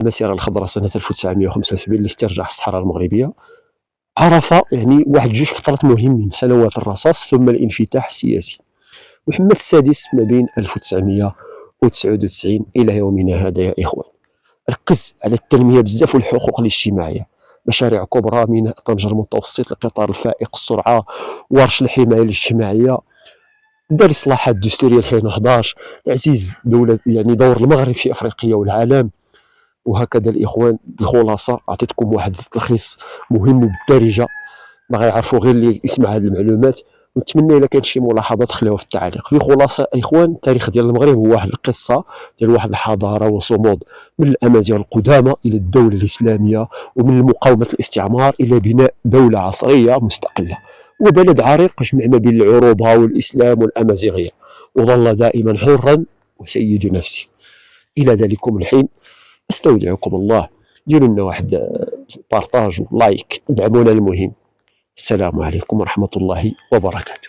المسيرة الخضراء سنة 1975 اللي استرجع الصحراء المغربية، عرف يعني واحد جوج فترات مهمين: سنوات الرصاص ثم الانفتاح السياسي. محمد السادس ما بين 1999 إلى يومنا هذا يا إخوان ركز على التنمية بزاف والحقوق الاجتماعية، مشاريع كبرى: ميناء طنجة المتوسط، القطار الفائق السرعة، ورش الحماية الاجتماعية، دار إصلاحات دستورية 2011، تعزيز دولة يعني دور المغرب في أفريقيا والعالم. وهكذا الإخوان. بخلاصة عطيتكم واحد التلخيص مهم وبالدارجة، باغي يعرفوا غير اللي يسمع هذه المعلومات، ونتمنى الا كان شي ملاحظات خليوها في التعليق. بخلاصه اخوان، التاريخ ديال المغرب هو واحد القصه ديال واحد الحضاره وصمود، من الامازيغ القدامى الى الدوله الاسلاميه، ومن مقاومه الاستعمار الى بناء دوله عصريه مستقله، وبلد عريق جمع ما بين العروبه والاسلام والامازيغيه، وظل دائما حرا وسيد نفسه. الى ذلكم الحين استودعكم الله. ديروا لنا واحد بارطاج ولايك، دعمونا المهم. السلام عليكم ورحمة الله وبركاته.